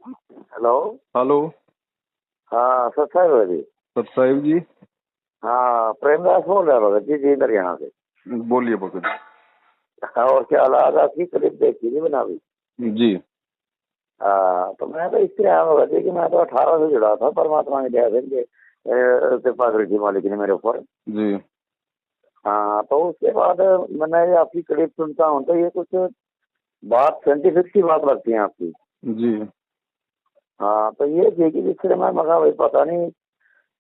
Hello. Hello. हाँ सत साहब है जी। सत साहिब जी। हाँ प्रेमदास बोल रहा है भगत जी जी यहाँ से। बोलिए भगत हाँ, और क्या हाल है? आपकी क्लिप देखी थी बना भी। जी। हाँ तो मैं तो इसलिए आया भगत जी कि मैं तो 18 से जुड़ा था परमात्मा की दया से कृपा करी थी मालिक ने मेरे ऊपर। जी। हाँ तो उसके बाद मैंने ये आपकी क्लिप सुनता हूँ तो ये कुछ बात साइंटिफिक सी बात लगती है आपकी। जी। हाँ तो ये थी कि जिससे मैं मगा भाई पता नहीं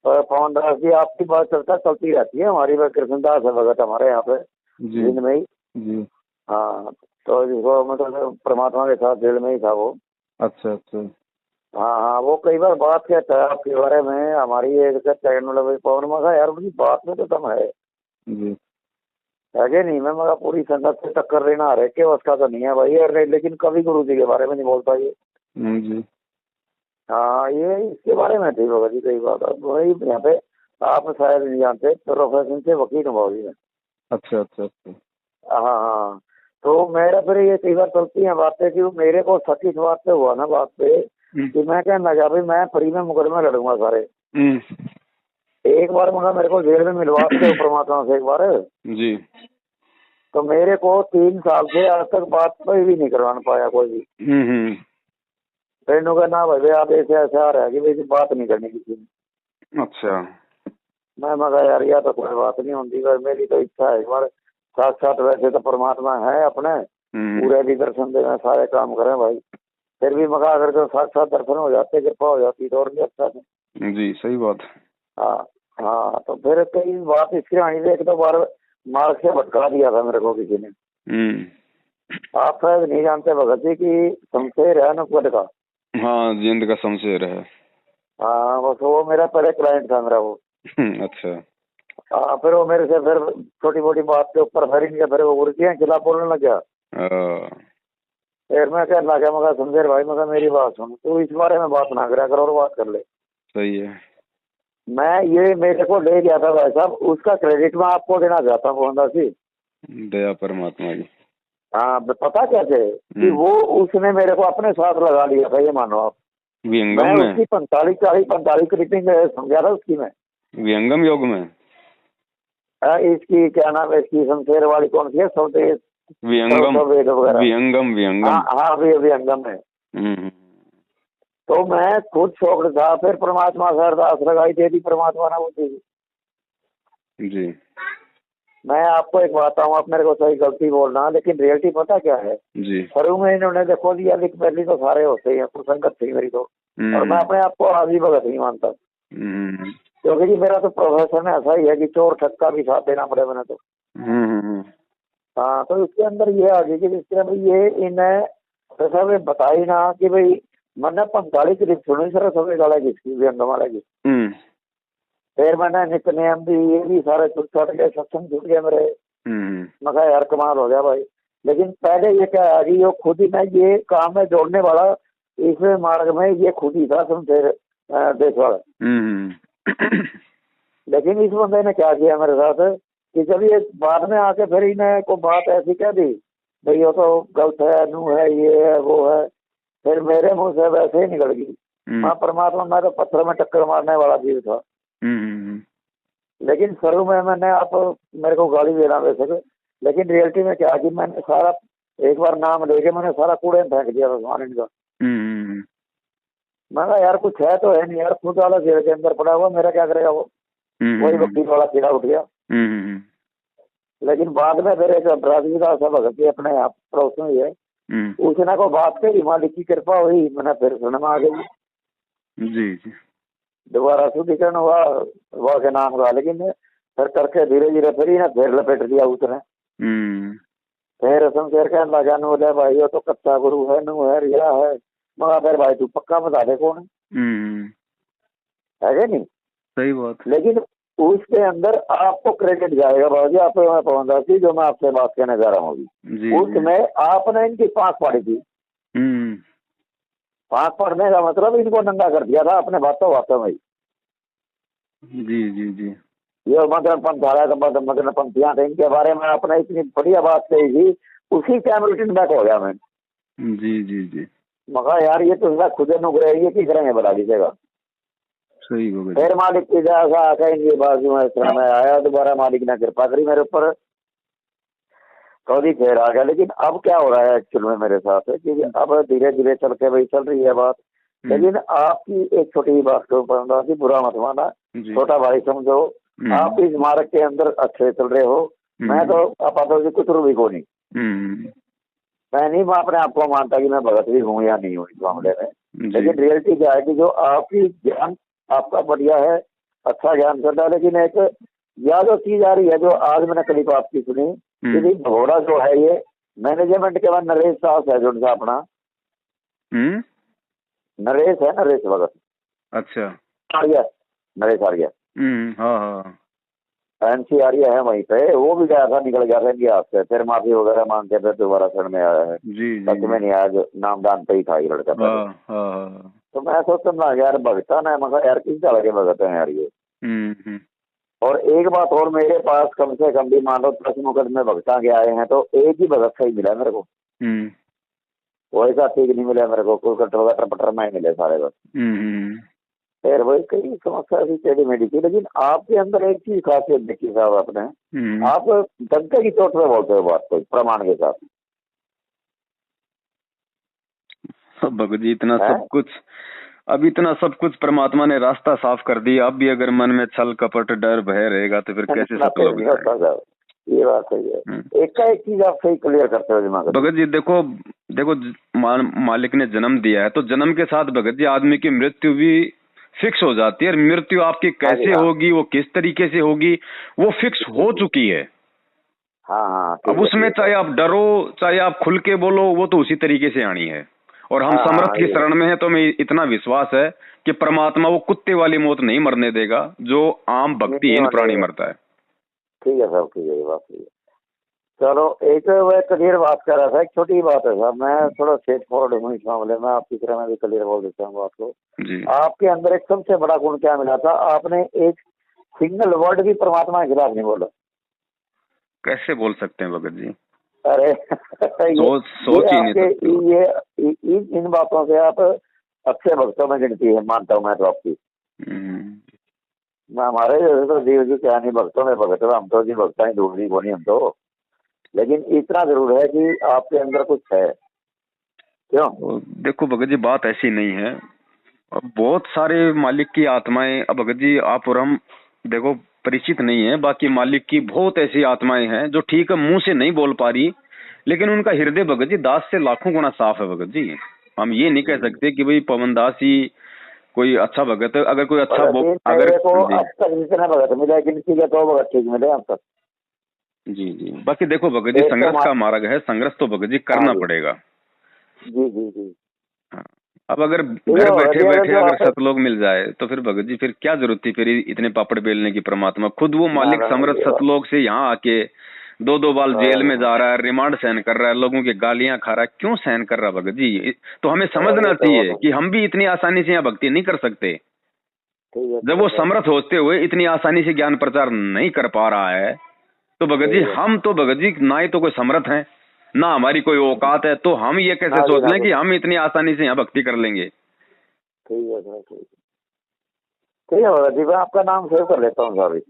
पवन दास जी आपकी बात चलता चलती रहती है हमारी। वह कृष्णदास है भगत हमारे यहाँ पे जी। जिंद में ही। जी। हाँ तो जिसको मतलब परमात्मा के साथ दिल में ही था वो। अच्छा अच्छा। हाँ हाँ वो कई बार बात कहता है आपके बारे में हमारी एक चैनल में पवन मगा यार उनकी बात में तो दम जी। है कि नहीं। मैं मगा पूरी संगत से टक्कर लेना आ रहे कि उसका तो नहीं है भाई यार लेकिन कभी गुरु जी के बारे में नहीं बोलता ये। जी। हाँ ये इसके बारे में थी बाबा जी कई बात। अब वही यहाँ पे आप शायद नहीं जानते प्रोफेशन से वकील हूँ बाबा जी मैं। अच्छा अच्छा अच्छा। हाँ हाँ तो मेरा फिर ये कई बार चलती है बातें कि वो मेरे को सच इस बात पे हुआ ना बात पे हम्म। कि मैं कहना लगा भाई मैं फ्री में मुकदमे लड़ूंगा सारे। हम्म। एक बार मगर मेरे को जेल में मिलवा के दो परमात्मा से एक बार। जी। तो मेरे को 3 साल से आज तक बात पे भी नहीं करवाना पाया कोई भी। हम्म। फिर का ना भाई आप ऐसे ऐसा आ रहा है कि भाई बात नहीं करनी किसी ने। अच्छा। मैं मगर यार यह तो कोई बात नहीं होती पर मेरी तो इच्छा है एक बार साक्षात वैसे तो परमात्मा है अपने हम्म। पूरे भी दर्शन देना सारे काम करें भाई। फिर भी मगा अगर तो साक्षात दर्शन हो जाते कृपा हो जाती तो और भी अच्छा था। जी सही बात। हाँ हाँ तो फिर कई बात इसकी आई थी एक दो बार मार्ग से भटका दिया था मेरे को किसी ने। हम्म। आप शायद नहीं जानते भगत जी की शमशेर है नुक्कड़ का। हाँ जिंद का शमशेर है। हाँ बस वो मेरा पहले क्लाइंट था मेरा वो। अच्छा। हाँ फिर वो मेरे से फिर छोटी मोटी बात के ऊपर फिर इनके फिर वो उल्टियाँ खिलाफ बोलने लग गया। आ, फिर मैं कहना लगा मगर शमशेर भाई मगर मेरी बात सुन तू इस बारे में बात ना करा कर और बात कर ले। सही है। मैं ये मेरे को ले गया था भाई साहब उसका क्रेडिट मैं आपको देना चाहता हूँ मोहनदास जी। दया परमात्मा की। हाँ पता कैसे कि हम्म। वो उसने मेरे को अपने साथ लगा लिया था ये मानो आप। विहंगम मैं में। उसकी 45 क्लिपिंग समझा था उसकी मैं। विहंगम योग में। इसकी क्या नाम है इसकी शमशेर वाली कौन सी है स्वदेश विहंगम। वेद वगैरह। विहंगम हाँ विहंगम। हाँ अभी अंगम है। हम्म। तो मैं खुद शौक था फिर परमात्मा से अरदास लगाई दे दी परमात्मा ने वो दी। जी। मैं आपको एक बात बताऊँ आप मेरे को सही गलती बोलना लेकिन रियलिटी पता क्या है। जी। शुरू में इन्होंने देखो दिया लेकिन पहली तो सारे होते ही हैं कुसंगत थी मेरी तो। और मैं हम्म। अपने आप को आजी भगत नहीं मानता हम्म। क्योंकि जी मेरा तो प्रोफेशन ऐसा ही है कि चोर ठक्का भी साथ देना पड़े मैंने तो। हम्म। हाँ तो इसके अंदर ये आ गई कि जिसके भाई ये इन्हें तो सब बताई ना कि भाई मैंने 45 क्लिप सुनी सर सब गाला किसकी भी अंगमाला की। हम्म। फिर मैंने नित्यनेम भी ये भी सारे छूट छाट गए सत्संग छूट गए मेरे। हम्म। मैं कहा यार कमाल हो गया भाई। लेकिन पहले ये क्या है कि ये खुद ही मैं ये काम में जोड़ने वाला इस मार्ग में ये खुद ही था शमशेर देश वाला। हम्म। लेकिन इस बंदे ने क्या किया मेरे साथ कि जब ये बाद में आके फिर इन्हें को बात ऐसी कह दी भाई वो तो गलत है नू है ये है वो है। फिर मेरे मुंह से वैसे ही निकल गई। हाँ परमात्मा मैं तो पत्थर में टक्कर मारने वाला जीव था। हम्म। लेकिन शुरू में मैंने आप मेरे को गाली देना वैसे लेकिन रियलिटी में क्या कि मैंने सारा एक बार नाम लेके मैंने सारा कूड़े में फेंक दिया था सामान इनका। हम्म। मैं कहा यार कुछ है तो है नहीं यार खुद वाला जेल के अंदर पड़ा हुआ मेरा क्या करेगा वो। वही वकील वाला कीड़ा उठ गया। हम्म। लेकिन बाद में फिर एक राजविदास भगत जी अपने आप पड़ोस में ही है उसने को बात कही मालिक की कृपा हुई मैंने फिर सुनने में आ गई। जी जी। दोबारा शुद्धिकरण हुआ वह के नाम हुआ लेकिन फिर करके धीरे धीरे फिर ही ना फिर लपेट दिया उसने। फिर शमशेर कहने लगा नु ले भाई वो तो कच्चा गुरु है नू है रिया है। मगर फिर भाई तू पक्का बता दे कौन है नहीं। सही बात। लेकिन उसके अंदर आपको क्रेडिट जाएगा बाबू जी आप मैं पहुंचा थी जो मैं आपसे बात करने जा रहा हूँ जी उसमें आपने इनकी पांख पाड़ी थी। पांख पड़ने का मतलब इनको नंगा कर दिया था अपने बातों बातों में। जी जी जी। ये मतलब पंथाड़ा का मतलब पंथियां थे इनके बारे में आपने इतनी बढ़िया बात कही थी उसी टाइम रिटर्न बैक हो गया मैं। जी जी जी। मगा यार ये तो इसका खुद नुकरा है, ये की करेंगे बता दीजिएगा। सही भगत जी। फिर मालिक की जैसा आके इनके बाजू में शरण में आया, दोबारा मालिक ने कृपा करी मेरे ऊपर, कौदी फिर आ गया। लेकिन अब क्या हो रहा है एक्चुअल में मेरे साथ है कि अब धीरे धीरे चल के भाई चल रही है बात। लेकिन आपकी एक छोटी बात को बुरा मत माना, छोटा भाई समझो, आप इस मार्ग के अंदर अच्छे चल रहे हो। मैं तो आपातों से कुछ भी को नहीं, मैं नहीं अपने आप को मानता कि मैं भगत भी हूँ या नहीं हूँ इस मामले में। लेकिन रियलिटी क्या है कि जो आपकी ज्ञान आपका बढ़िया है, अच्छा ज्ञान करता है, लेकिन एक या जो चीज आ रही है जो आज मैंने करीब आपकी सुनी कि भगोड़ा जो है ये मैनेजमेंट के बाद नरेश साहब है जो उनका अपना नरेश है, नरेश भगत। अच्छा आर्या, नरेश आर्या। हाँ एनसी आर्या है वहीं पे, वो भी गया था, निकल गया था इनके हाथ से, फिर माफी वगैरह मांग के फिर दोबारा शरण में आया है। सच में नहीं आया, जो नामदान पे ही था ये लड़का। तो मैं सोचता ना यार भगता ना, मगर यार किस तरह के भगत है यार ये। और एक बात और, मेरे पास कम से कम भी मान लो 10 मुकदमे भगता के आए हैं, तो एक ही भगत सही मिला मेरे को। वैसा ठीक नहीं मिला मेरे को, कोई कटर पटर में मिले सारे बस। फिर वही कई समस्या थी टेढ़ी मेढ़ी की। लेकिन आपके अंदर एक चीज खासियत देखी साहब आपने, आप डंके की चोट पे बोलते हो बात को प्रमाण के साथ। भगत जी इतना सब कुछ, अब इतना सब कुछ परमात्मा ने रास्ता साफ कर दिया, अब भी अगर मन में छल कपट डर भय रहेगा तो फिर कैसे सफल होगा। ये बात सही है। एक का एक चीज आप सही क्लियर करते हो दिमाग। भगत जी देखो देखो, मालिक ने जन्म दिया है तो जन्म के साथ भगत जी आदमी की मृत्यु भी फिक्स हो जाती है। मृत्यु आपकी कैसे होगी, वो किस तरीके से होगी, वो फिक्स हो चुकी है। हाँ, अब उसमें चाहे आप डरो चाहे आप खुल के बोलो, वो तो उसी तरीके से आनी है। और हम समर्थ की शरण में है तो हमें इतना विश्वास है कि परमात्मा वो कुत्ते वाली मौत नहीं मरने देगा जो आम भक्तिहीन प्राणी मरता है। ठीक है साहब, ठीक है, बात ठीक है। चलो एक वह क्लियर बात कर रहा था, एक छोटी बात है साहब, मैं थोड़ा स्ट्रेट फॉरवर्ड हूँ इस मामले में, आपकी तरह मैं भी क्लियर बोल देता हूँ बात को। आपके अंदर एक सबसे बड़ा गुण क्या मिला था, आपने एक सिंगल वर्ड भी परमात्मा के खिलाफ नहीं बोला। कैसे बोल सकते हैं भगत जी? अरे सोच ही नहीं सकते। ये इन बातों से आप अच्छे भक्तों में गिनती है, मानता हूँ मैं तो आपकी। हमारे जैसे तो जीव जी क्या नहीं भक्तों में भगत, हम तो जी भक्ता ही ढूंढ ली बोनी हम तो। लेकिन इतना जरूर है कि आपके अंदर कुछ है। क्यों? देखो भगत जी बात ऐसी नहीं है, बहुत सारे मालिक की आत्माएं, अब भगत जी आप और हम देखो परिचित नहीं है, बाकी मालिक की बहुत ऐसी आत्माएं हैं जो ठीक है मुंह से नहीं बोल पा रही, लेकिन उनका हृदय भगत जी दास से लाखों गुना साफ है भगत जी। हम ये नहीं कह सकते कि भाई पवन दास ही कोई अच्छा भगत है। अगर कोई अच्छा अगर अब तक जितना भगत मिला गिनती के तो भगत ठीक मिले अब तक। जी बाकी देखो भगत जी संघर्ष का मार्ग है, संघर्ष तो भगत जी करना पड़ेगा। जी। हाँ, अब अगर घर बैठे बैठे अगर सतलोक मिल जाए तो फिर भगत जी फिर क्या जरूरत थी फिर इतने पापड़ बेलने की। परमात्मा खुद वो मालिक समर्थ सतलोक से यहाँ आके 2-2 बार जेल में जा रहा है, रिमांड सहन कर रहा है, लोगों की गालियां खा रहा है, क्यों सहन कर रहा है भगत जी? तो हमें समझना चाहिए कि हम भी इतनी आसानी से यहाँ भक्ति नहीं कर सकते। जब वो समर्थ होते हुए इतनी आसानी से ज्ञान प्रचार नहीं कर पा रहा है तो भगत जी हम तो भगत जी ना ही तो कोई समर्थ है ना हमारी कोई औकात है, तो हम ये कैसे सोच लें कि हम इतनी आसानी से यहाँ भक्ति कर लेंगे। ठीक है भगत जी, मैं आपका नाम सेव कर लेता हूँ साहब।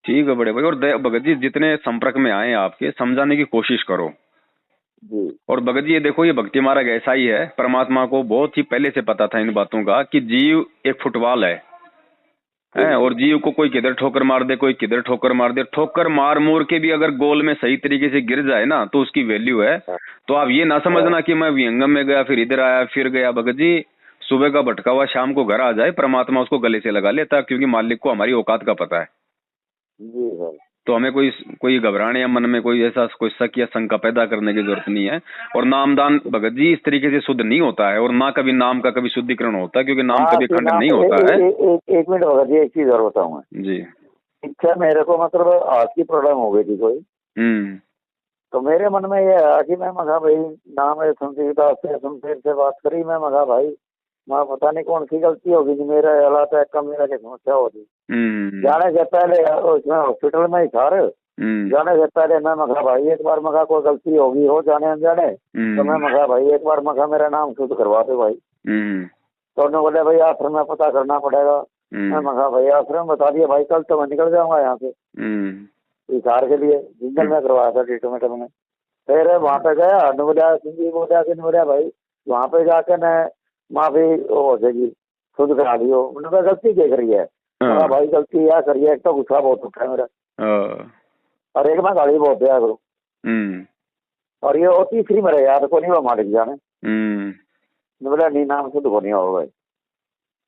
ठीक है बड़े भाई। और भगत जी जितने संपर्क में आए आपके समझाने की कोशिश करो जी। और भगत जी ये देखो ये भक्ति मार्ग ऐसा ही है, परमात्मा को बहुत ही पहले से पता था इन बातों का कि जीव एक फुटबॉल है और जीव को कोई किधर ठोकर मार दे, कोई किधर ठोकर मार दे, ठोकर मार मोर के भी अगर गोल में सही तरीके से गिर जाए ना तो उसकी वैल्यू है। तो आप ये ना समझना कि मैं विहंगम में गया फिर इधर आया फिर गया। भगत जी सुबह का भटका हुआ शाम को घर आ जाए, परमात्मा उसको गले से लगा लेता, क्योंकि मालिक को हमारी औकात का पता है। तो हमें कोई घबराने या मन में कोई ऐसा कोई शक या शंका पैदा करने की जरूरत नहीं है। और नामदान भगत जी इस तरीके से शुद्ध नहीं होता है और ना कभी नाम का कभी शुद्धिकरण होता है, क्योंकि नाम कभी खंड नहीं होता है। एक मिनट भगत जी, एक चीज और बताऊँ जी। इच्छा मेरे को मतलब आज की प्रॉब्लम हो गई थी कोई, तो मेरे मन में ये आया कि मैं मगा भाई नाम है शमशेर से बात करी, मैं मगा भाई मैं पता नहीं कौन सी गलती होगी कि मेरा हालात है कम मेरा की समस्या होगी। जाने से पहले उसमें हॉस्पिटल में ही था जाने से पहले मैं मखा भाई एक बार मखा कोई गलती होगी हो जाने अनजाने, तो मैं मखा भाई एक बार मखा मेरा नाम शुद्ध करवा दो भाई। तो उन्होंने बोले भाई आश्रम में पता करना पड़ेगा। मैं मखा भाई आश्रम बता दिया भाई, कल तो मैं निकल जाऊंगा यहाँ से इशार के लिए, जिंदल में करवाया था ट्रीटमेंट मैंने। फिर वहाँ पे गया, बोलिया सिंह जी बोलिया भाई वहाँ पे जाके न माफी हो जाएगी, शुद्ध करा लियो। उन्होंने गलती क्या करी है? भाई गलती क्या करी है, एक तो गुस्सा बहुत उठा है मेरा, और एक मैं गाड़ी बहुत दिया करूँ, और ये और तीसरी मेरे याद को नहीं वो मालिक जाने। बोला नहीं नाम शुद्ध को नहीं होगा भाई।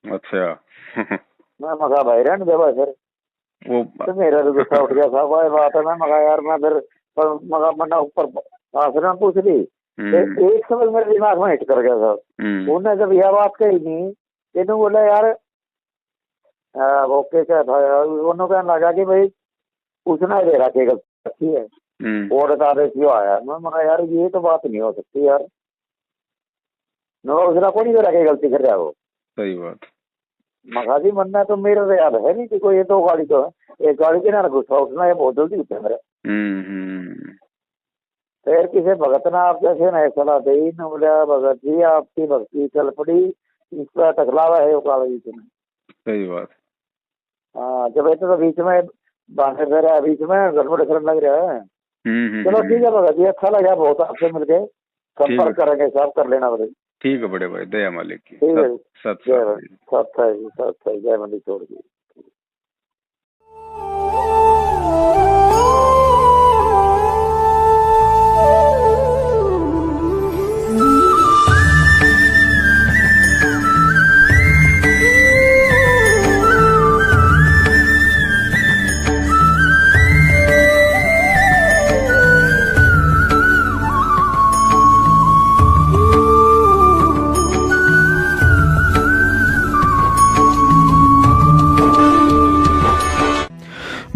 अच्छा मैं मगा भाई रहने दे भाई। फिर वो तो मेरा तो गुस्सा उठ गया था भाई, बात है। मैं मगा यार मैं फिर मगा मना ऊपर आश्रम पूछ ली, एक समझ मेरे दिमाग में हिट कर गया था। उन्होंने जब यह बात कही नहीं, तेनू बोला यार वो क्या था, उन्होंने कहने लगा कि भाई पूछना ही दे रहा कि अच्छी है और बता दे क्यों आया। मैं मगा यार ये तो बात नहीं हो सकती यार, उसने को नहीं दे रहा गलती कर रहा वो। सही बात। मगा जी मनना तो मेरे तो याद है नहीं कि कोई ये दो गाड़ी तो है, एक गाड़ी के ना गुस्सा उठना ये बहुत जल्दी होता है मेरा। फिर किसी भगत ने आप जैसे ना सलाह दी न, बोला भगत जी आपकी भक्ति चल पड़ी, इस पर टकलावा है कागजी से। सही बात। हाँ जब ऐसे तो बीच में बांधे दे रहा है, बीच में गड़बड़ करने लग रहा है। चलो ठीक है भगत जी, अच्छा लगा बहुत आपसे मिलके, संपर्क करेंगे सब कर लेना बड़े। ठीक है बड़े भाई, दया मालिक की। ठीक है, सत जय मंडी छोड़ दी।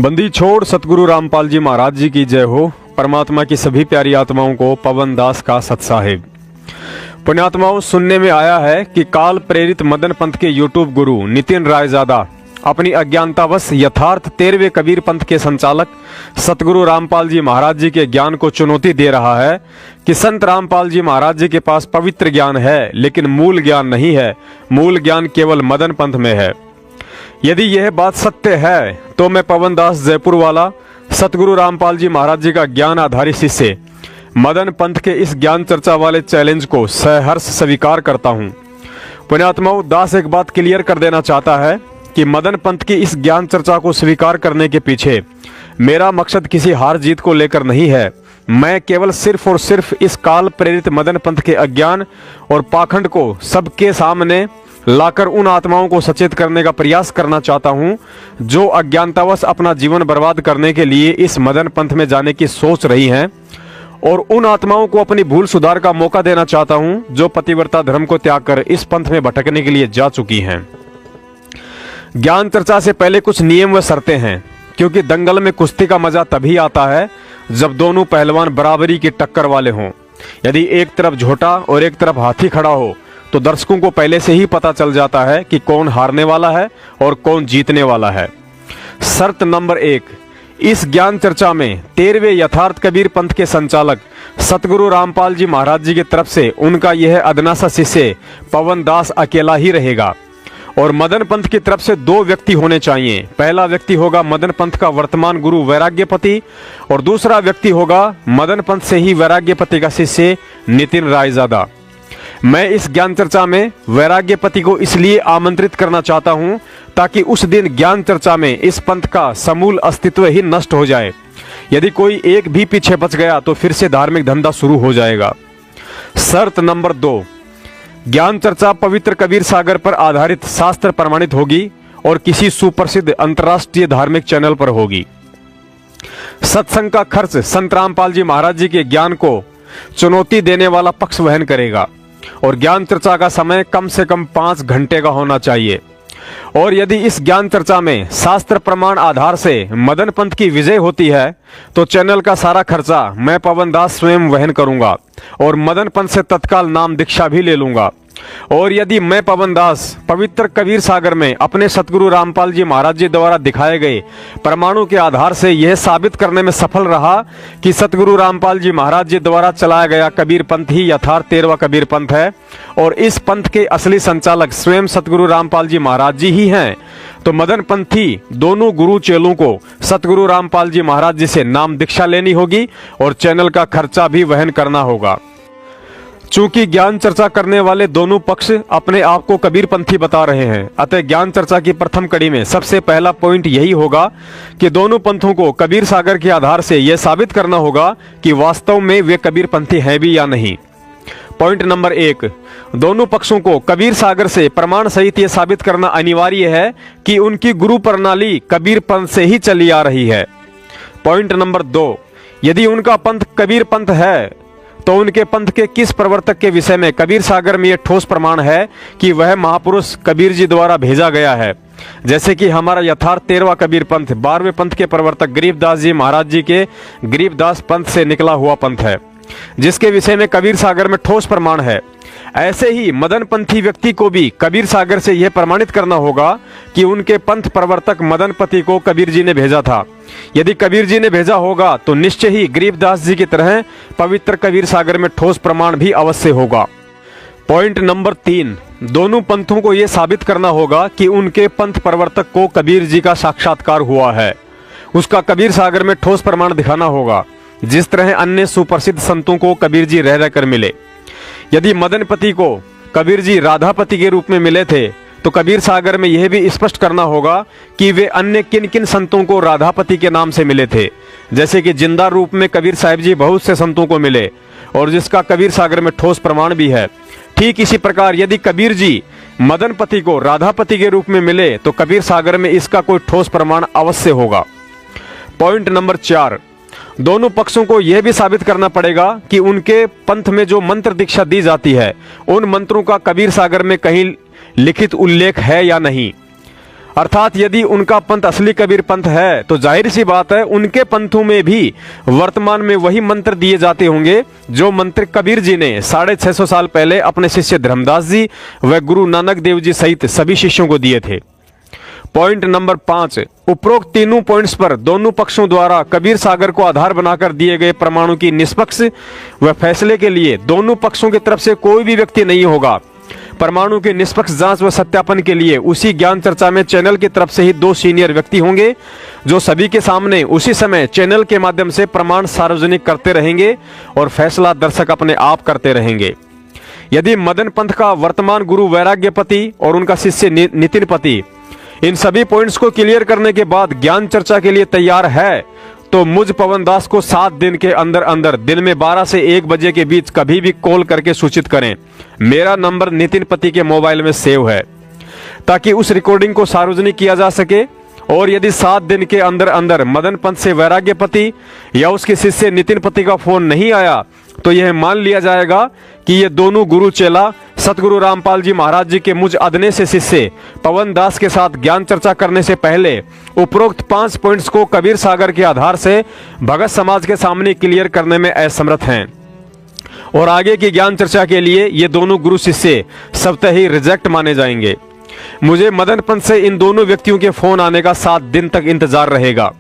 बंदी छोड़ सतगुरु रामपाल जी महाराज जी की जय हो। परमात्मा की सभी प्यारी आत्माओं को पवन दास का सत साहिब। पुण्यात्माओं, सुनने में आया है कि काल प्रेरित मदन पंथ के यूट्यूब गुरु नितिन रायजादा अपनी अज्ञानतावश यथार्थ 13वें कबीर पंथ के संचालक सतगुरु रामपाल जी महाराज जी के ज्ञान को चुनौती दे रहा है कि संत रामपाल जी महाराज जी के पास पवित्र ज्ञान है लेकिन मूल ज्ञान नहीं है, मूल ज्ञान केवल मदन पंथ में है। यदि यह बात सत्य है तो मैं पवन दास जयपुर वाला सतगुरु रामपाल जी महाराज जी का ज्ञान आधारित शिष्य मदन पंथ के इस ज्ञान चर्चा वाले चैलेंज को सहर्ष स्वीकार करता हूं। पुण्यात्माओं, दास एक बात क्लियर कर देना चाहता है कि मदन पंथ की इस ज्ञान चर्चा को स्वीकार करने के पीछे मेरा मकसद किसी हार जीत को लेकर नहीं है। मैं केवल सिर्फ और सिर्फ इस काल प्रेरित मदन पंथ के अज्ञान और पाखंड को सबके सामने लाकर उन आत्माओं को सचेत करने का प्रयास करना चाहता हूं जो अज्ञानतावश अपना जीवन बर्बाद करने के लिए इस मदन पंथ में जाने की सोच रही हैं, और उन आत्माओं को अपनी भूल सुधार का मौका देना चाहता हूं जो पतिव्रता धर्म को त्याग कर इस पंथ में भटकने के लिए जा चुकी हैं। ज्ञान चर्चा से पहले कुछ नियम व शर्तें हैं, क्योंकि दंगल में कुश्ती का मजा तभी आता है जब दोनों पहलवान बराबरी की टक्कर वाले हों। यदि एक तरफ झोटा और एक तरफ हाथी खड़ा हो तो दर्शकों को पहले से ही पता चल जाता है कि कौन हारने वाला है और कौन जीतने वाला है। शर्त नंबर 1, इस ज्ञान चर्चा में 13वें यथार्थ कबीर पंथ के संचालक सतगुरु रामपाल जी महाराज जी की तरफ से उनका यह अदना सा शिष्य पवन दास अकेला ही रहेगा, और मदन पंथ की तरफ से 2 व्यक्ति होने चाहिए। पहला व्यक्ति होगा मदन पंथ का वर्तमान गुरु वैराग्यपति, और दूसरा व्यक्ति होगा मदन पंथ से ही वैराग्यपति का शिष्य नितिन रायजादा। मैं इस ज्ञान चर्चा में वैराग्यपति को इसलिए आमंत्रित करना चाहता हूं ताकि उस दिन ज्ञान चर्चा में इस पंथ का समूल अस्तित्व ही नष्ट हो जाए। यदि कोई एक भी पीछे बच गया तो फिर से धार्मिक धंधा शुरू हो जाएगा। शर्त नंबर 2, ज्ञान चर्चा पवित्र कबीर सागर पर आधारित शास्त्र प्रमाणित होगी और किसी सुप्रसिद्ध अंतर्राष्ट्रीय धार्मिक चैनल पर होगी। सत्संग का खर्च संत रामपाल जी महाराज जी के ज्ञान को चुनौती देने वाला पक्ष वहन करेगा, और ज्ञान चर्चा का समय कम से कम 5 घंटे का होना चाहिए। और यदि इस ज्ञान चर्चा में शास्त्र प्रमाण आधार से मदन पंथ की विजय होती है तो चैनल का सारा खर्चा मैं पवन दास स्वयं वहन करूंगा और मदन पंथ से तत्काल नाम दीक्षा भी ले लूंगा। और यदि मैं पवन दास पवित्र कबीर सागर में अपने सतगुरु रामपाल जी महाराज जी द्वारा दिखाए गए प्रमाणों के आधार से यह साबित करने में सफल रहा कि सतगुरु रामपाल जी महाराज जी द्वारा चलाया गया कबीर पंथ ही यथार्थ 13वां कबीर पंथ है और इस पंथ के असली संचालक स्वयं सतगुरु रामपाल जी महाराज जी ही हैं, तो मदन पंथी दोनों गुरु चेलों को सतगुरु रामपाल जी महाराज जी से नाम दीक्षा लेनी होगी और चैनल का खर्चा भी वहन करना होगा। चूंकि ज्ञान चर्चा करने वाले दोनों पक्ष अपने आप को कबीर पंथी बता रहे हैं, अतः ज्ञान चर्चा की प्रथम कड़ी में सबसे पहला पॉइंट यही होगा कि दोनों पंथों को कबीर सागर के आधार से यह साबित करना होगा कि वास्तव में वे कबीर पंथी हैं भी या नहीं। पॉइंट नंबर 1, दोनों पक्षों को कबीर सागर से प्रमाण सहित यह साबित करना अनिवार्य है कि उनकी गुरु प्रणाली कबीर पंथ से ही चली आ रही है। पॉइंट नंबर 2, यदि उनका पंथ कबीर पंथ है तो उनके पंथ के किस प्रवर्तक के विषय में कबीर सागर में यह ठोस प्रमाण है कि वह महापुरुष कबीर जी द्वारा भेजा गया है। जैसे कि हमारा यथार्थ 13वां कबीर पंथ 12वें पंथ के प्रवर्तक गरीबदास जी महाराज जी के गरीबदास पंथ से निकला हुआ पंथ है, जिसके विषय में कबीर सागर में ठोस प्रमाण है। ऐसे ही मदन पंथी व्यक्ति को भी कबीर सागर से यह प्रमाणित करना होगा कि उनके पंथ प्रवर्तक मदनपति को कबीर जी ने भेजा था। यदि कबीर जी ने भेजा होगा तो निश्चय ही गरीबदास जी की तरह पवित्र कबीर सागर में ठोस प्रमाण भी अवश्य होगा। पॉइंट नंबर 3, दोनों पंथों को यह साबित करना होगा कि उनके पंथ प्रवर्तक को कबीर जी का साक्षात्कार हुआ है। उसका कबीर सागर में ठोस प्रमाण दिखाना होगा, जिस तरह अन्य सुप्रसिद्ध संतों को कबीर जी रह रहकर मिले। यदि मदनपति को कबीर जी राधापति के रूप में मिले थे तो कबीर सागर में यह भी स्पष्ट करना होगा कि वे अन्य किन किन संतों को राधापति के नाम से मिले थे। जैसे कि जिंदा रूप में कबीर साहिब जी बहुत से संतों को मिले और जिसका कबीर सागर में ठोस प्रमाण भी है। ठीक इसी प्रकार यदि कबीर जी मदनपति को राधापति के रूप में मिले तो कबीर सागर में इसका कोई ठोस प्रमाण अवश्य होगा। पॉइंट नंबर 4, दोनों पक्षों को यह भी साबित करना पड़ेगा कि उनके पंथ में जो मंत्र दीक्षा दी जाती है उन मंत्रों का कबीर सागर में कहीं लिखित उल्लेख है या नहीं। अर्थात यदि उनका पंथ असली कबीर पंथ है तो जाहिर सी बात है उनके पंथों में भी वर्तमान में वही मंत्र दिए जाते होंगे जो मंत्र कबीर जी ने 650 साल पहले अपने शिष्य धर्मदास जी व गुरु नानक देव जी सहित सभी शिष्यों को दिए थे। पॉइंट नंबर 5, उपरोक्त तीनों पॉइंट्स पर दोनों पक्षों द्वारा कबीर सागर को आधार बनाकर दिए गए प्रमाणों की निष्पक्ष व फैसले के लिए दोनों पक्षों की तरफ से कोई भी व्यक्ति नहीं होगा। परमाणु की निष्पक्ष जांच व सत्यापन के लिए उसी ज्ञान चर्चा में चैनल की तरफ से ही 2 सीनियर व्यक्ति होंगे जो सभी के सामने उसी समय चैनल के माध्यम से प्रमाण सार्वजनिक करते रहेंगे और फैसला दर्शक अपने आप करते रहेंगे। यदि मदन पंथ का वर्तमान गुरु वैराग्यपति और उनका शिष्य नितिन पति इन सभी पॉइंट्स को क्लियर करने के बाद ज्ञान चर्चा के लिए तैयार है तो मुझ पवन दास को 7 दिन के अंदर अंदर दिन में 12 से 1 बजे के बीच कभी भी कॉल करके सूचित करें। मेरा नंबर नितिन पति के मोबाइल में सेव है ताकि उस रिकॉर्डिंग को सार्वजनिक किया जा सके। और यदि 7 दिन के अंदर अंदर मदन पंथ से वैराग्यपति या उसके शिष्य नितिन पति का फोन नहीं आया तो यह मान लिया जाएगा कि ये दोनों गुरु चेला सतगुरु रामपाल जी महाराज जी के मुझ अदने से शिष्य पवन दास के साथ ज्ञान चर्चा करने से पहले उपरोक्त 5 पॉइंट्स को कबीर सागर के आधार से भगत समाज के सामने क्लियर करने में असमर्थ हैं और आगे की ज्ञान चर्चा के लिए ये दोनों गुरु शिष्य स्वतः ही रिजेक्ट माने जाएंगे। मुझे मदन पंथ से इन दोनों व्यक्तियों के फोन आने का 7 दिन तक इंतजार रहेगा।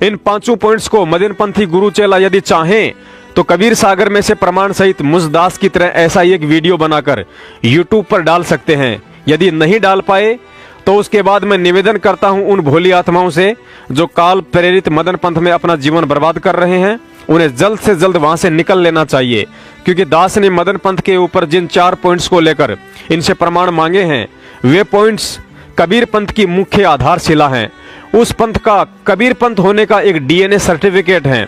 इन 5 पॉइंट्स को मदन पंथी गुरु चेला यदि चाहें तो कबीर सागर में से प्रमाण सहित मुझ दास की तरह ऐसा एक वीडियो बनाकर YouTube पर डाल सकते हैं। यदि नहीं डाल पाए तो उसके बाद मैं निवेदन करता हूं उन भोली आत्माओं से जो काल प्रेरित मदन पंथ में अपना जीवन बर्बाद कर रहे हैं, उन्हें जल्द से जल्द वहां से निकल लेना चाहिए। क्योंकि दास ने मदन पंथ के ऊपर जिन 4 पॉइंट्स को लेकर इनसे प्रमाण मांगे हैं वे पॉइंट्स कबीर पंथ की मुख्य आधारशिला हैं। उस पंथ का कबीर पंथ होने का एक DNA सर्टिफिकेट है।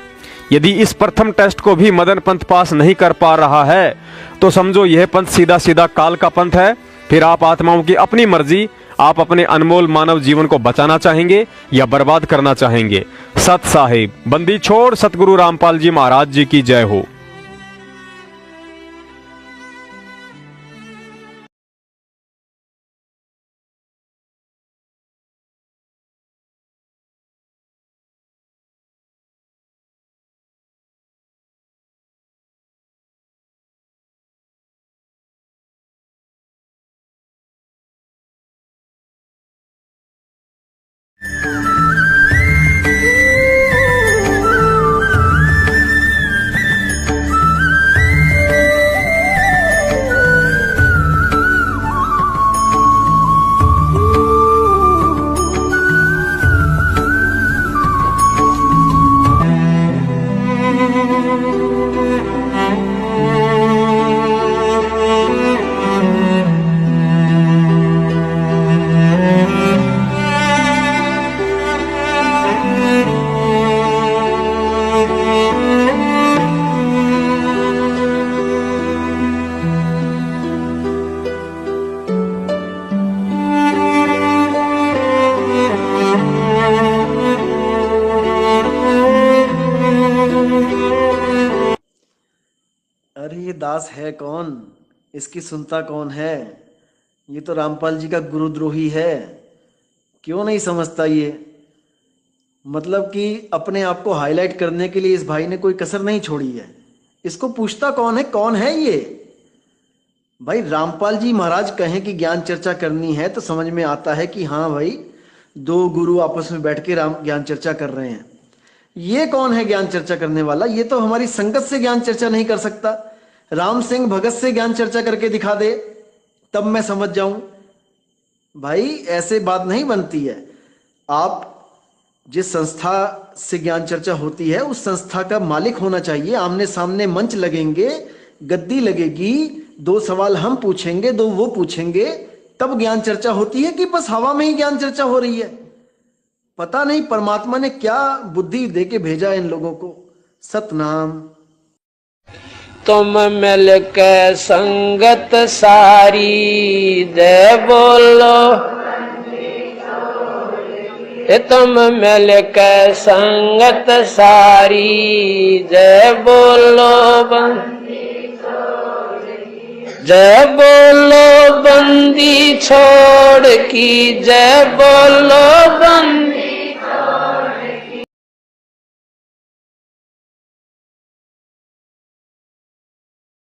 यदि इस प्रथम टेस्ट को भी मदन पंथ पास नहीं कर पा रहा है तो समझो यह पंथ सीधा सीधा काल का पंथ है। फिर आप आत्माओं की अपनी मर्जी, आप अपने अनमोल मानव जीवन को बचाना चाहेंगे या बर्बाद करना चाहेंगे। सत साहिब बंदी छोड़ सतगुरु रामपाल जी महाराज जी की जय हो। दास है कौन, इसकी सुनता कौन है? ये तो रामपाल जी का गुरुद्रोही है। क्यों नहीं समझता ये? मतलब कि अपने आप को हाईलाइट करने के लिए इस भाई ने कोई कसर नहीं छोड़ी है। इसको पूछता कौन है ये? भाई रामपाल जी महाराज कहें कि ज्ञान चर्चा करनी है तो समझ में आता है कि हाँ भाई, दो गुरु आपस में बैठ के ज्ञान चर्चा कर रहे हैं। ये कौन है ज्ञान चर्चा करने वाला? ये तो हमारी संगत से ज्ञान चर्चा नहीं कर सकता। राम सिंह भगत से ज्ञान चर्चा करके दिखा दे, तब मैं समझ जाऊं। भाई ऐसे बात नहीं बनती है। आप जिस संस्था से ज्ञान चर्चा होती है उस संस्था का मालिक होना चाहिए। आमने सामने मंच लगेंगे, गद्दी लगेगी, दो सवाल हम पूछेंगे, दो वो पूछेंगे, तब ज्ञान चर्चा होती है कि बस हवा में ही ज्ञान चर्चा हो रही है? पता नहीं परमात्मा ने क्या बुद्धि दे के भेजा इन लोगों को। सतनाम। तुम मिल के संगत सारी दे बोलो, तुम मिल के संगत सारी जय बोलो, जय बोलो बंदी छोड़ की, जय बोलो बंदी